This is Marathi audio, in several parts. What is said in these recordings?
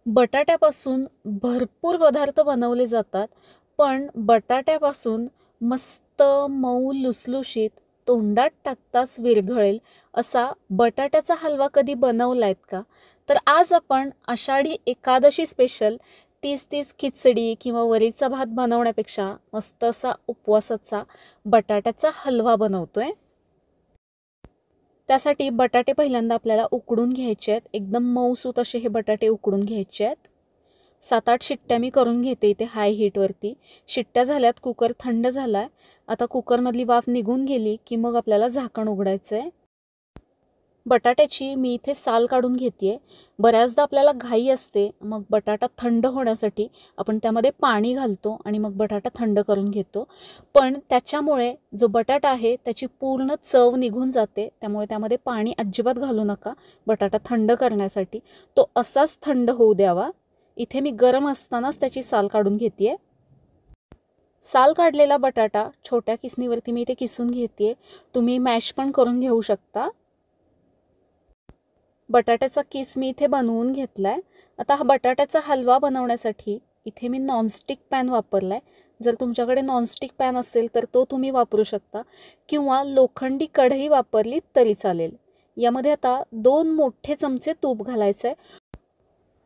बटाट्यापासून भरपूर पदार्थ बनवले जातात, पण बटाट्यापासून मस्त मऊ लुसलुशीत तोंडात टाकताच विरघळेल असा बटाट्याचा हलवा कधी बनवलायत का? तर आज आपण आषाढी एकादशी स्पेशल 30-30 खिचडी किंवा वरीचा भात बनवण्यापेक्षा मस्त असा उपवासाचा बटाट्याचा हलवा बनवतोय. त्यासाठी बटाटे पहिल्यांदा आपल्याला उकडून घ्यायचे आहेत. एकदम मऊसूत असे हे बटाटे उकडून घ्यायचे आहेत. 7-8 शिट्ट्या मी करून घेते इथे हाय हीटवरती. शिट्ट्या झाल्यात, कुकर थंड झाला आहे. आता कुकरमधली वाफ निघून गेली की मग आपल्याला झाकण उघडायचं आहे. बटाट्याची मी इथे साल काढून घेते आहे. बऱ्याचदा आपल्याला घाई असते, मग बटाटा थंड होण्यासाठी आपण त्यामध्ये पाणी घालतो आणि मग बटाटा थंड करून घेतो. पण त्याच्यामुळे जो बटाटा आहे त्याची पूर्ण चव निघून जाते. त्यामुळे त्यामध्ये पाणी अजिबात घालू नका बटाटा थंड करण्यासाठी. तो असाच थंड होऊ द्यावा. इथे मी गरम असतानाच त्याची साल काढून घेते आहे. साल काढलेला बटाटा छोट्या किसणीवरती मी इथे किसून घेते. तुम्ही मॅश पण करून घेऊ शकता. बटाट्याचा किस मी इथे बनवून घेतलाय. आता हा बटाट्याचा हलवा बनवण्यासाठी इथे मी नॉनस्टिक पॅन वापरलाय. जर तुमच्याकडे नॉनस्टिक पॅन असेल तर तो तुम्ही वापरू शकता किंवा लोखंडी कढई वापरली तरी चालेल. यामध्ये आता 2 मोठे चमचे तूप घालायचं आहे.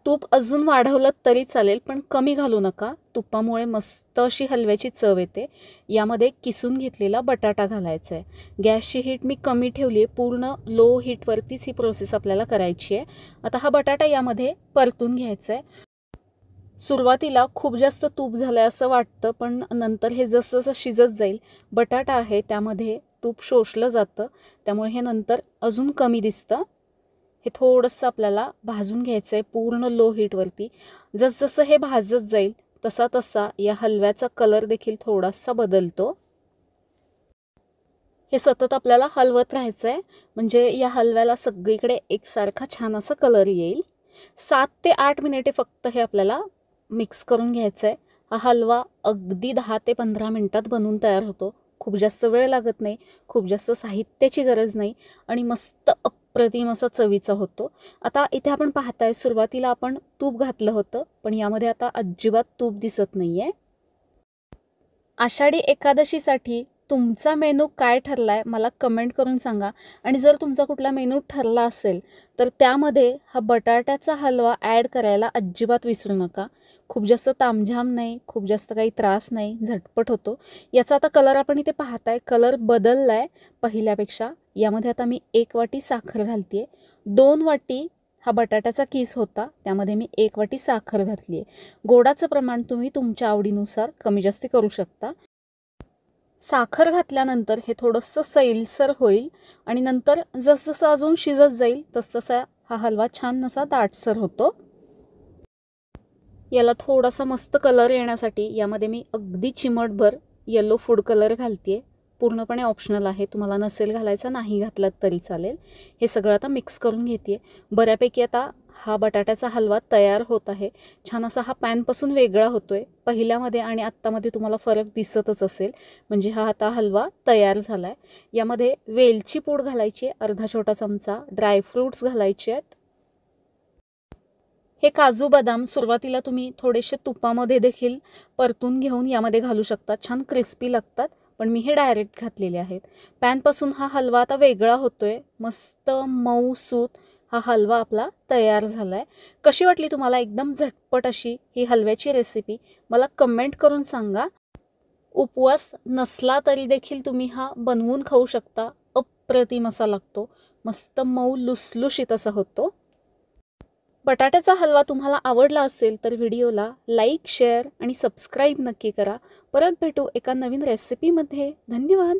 तूप अजून वाढवलं तरी चालेल, पण कमी घालू नका. तुपामुळे मस्त अशी हलव्याची चव येते. यामध्ये किसून घेतलेला बटाटा घालायचा आहे. गॅसची हीट मी कमी ठेवली आहे. पूर्ण लो हीटवरतीच ही प्रोसेस आपल्याला करायची आहे. आता हा बटाटा यामध्ये परतून घ्यायचा आहे. सुरुवातीला खूप जास्त तूप झालं आहे असं वाटतं, पण नंतर हे जसं जसं शिजत जाईल, बटाटा आहे त्यामध्ये तूप शोषलं जातं. त्यामुळे हे नंतर अजून कमी दिसतं. हे थोडंसं आपल्याला भाजून घ्यायचं आहे पूर्ण लो हीटवरती. जसजसं हे भाजत जाईल तसा तसा या हलव्याचा कलर देखील थोडासा बदलतो. हे सतत आपल्याला हलवत राहायचं आहे, म्हणजे या हलव्याला सगळीकडे एकसारखा छान असा कलर येईल. 7 ते 8 मिनिटे फक्त हे आपल्याला मिक्स करून घ्यायचं आहे. हा हलवा अगदी 10 ते 15 मिनटात बनवून तयार होतो. खूप जास्त वेळ लागत नाही, खूप जास्त साहित्याची गरज नाही आणि मस्त अप्रतिम असा चवीचा होतो. आता इथे आपण पाहताय सुरुवातीला आपण तूप घातलं होतं, पण यामध्ये आता अजिबात तूप दिसत नाहीये. आषाढी एकादशीसाठी तुमचा मेनू काय ठरलाय मला कमेंट करून सांगा. आणि जर तुमचा कुठला मेनू ठरला असेल तर त्यामध्ये हा बटाट्याचा हलवा ॲड करायला अजिबात विसरू नका. खूप जास्त तामझाम नाही, खूप जास्त काही त्रास नाही, झटपट होतो. याचा आता कलर आपण इथे पाहताय, कलर बदलला आहे पहिल्यापेक्षा. यामध्ये आता मी 1 वाटी साखर घालते आहे. 2 वाटी हा बटाट्याचा किस होता, त्यामध्ये मी 1 वाटी साखर घातली आहे. गोडाचं प्रमाण तुम्ही तुमच्या आवडीनुसार कमी जास्त करू शकता. साखर घातल्यानंतर हे थोडंसं सैलसर होईल आणि नंतर जसजसं अजून शिजत जाईल तसतसा हा हलवा छान असा दाटसर होतो. याला थोडासा मस्त कलर येण्यासाठी यामध्ये मी अगदी चिमटभर येलो फूड कलर घालते आहे. पूर्णपणे ऑप्शनल आहे, तुम्हाला नसेल घालायचा नाही घातलात तरी चालेल. हे सगळं आता मिक्स करून घेते आहे. बऱ्यापैकी आता हा बटाट्याचा हलवा तयार होत आहे. छान असा हा पॅनपासून वेगळा होतो आहे. पहिल्यामध्ये आणि आत्तामध्ये तुम्हाला फरक दिसतच असेल. म्हणजे हा आता हलवा तयार झाला आहे. यामध्ये वेलची पूड घालायची आहे, अर्धा छोटा चमचा. ड्रायफ्रूट्स घालायचे आहेत. हे काजू बदाम सुरुवातीला तुम्ही थोडेसे तुपामध्ये देखील परतून घेऊन यामध्ये घालू शकता. छान क्रिस्पी लागतात, पण मी हे डायरेक्ट घातलेले आहेत. पॅनपासून हा हलवा आता वेगळा होतोय. मस्त मऊसूत हा हलवा आपला तयार झाला आहे. कशी वाटली तुम्हाला एकदम झटपट अशी ही हलव्याची रेसिपी मला कमेंट करून सांगा. उपवास नसला तरी देखील तुम्ही हा बनवून खाऊ शकता. अप्रतिम असा लागतो, मस्त मऊ लुसलुशीत असा होतो. बटाट्याचा हलवा तुम्हाला आवडला असेल तर व्हिडिओला लाईक, शेअर आणि सबस्क्राईब नक्की करा. परत भेटू एका नवीन रेसिपीमध्ये. धन्यवाद.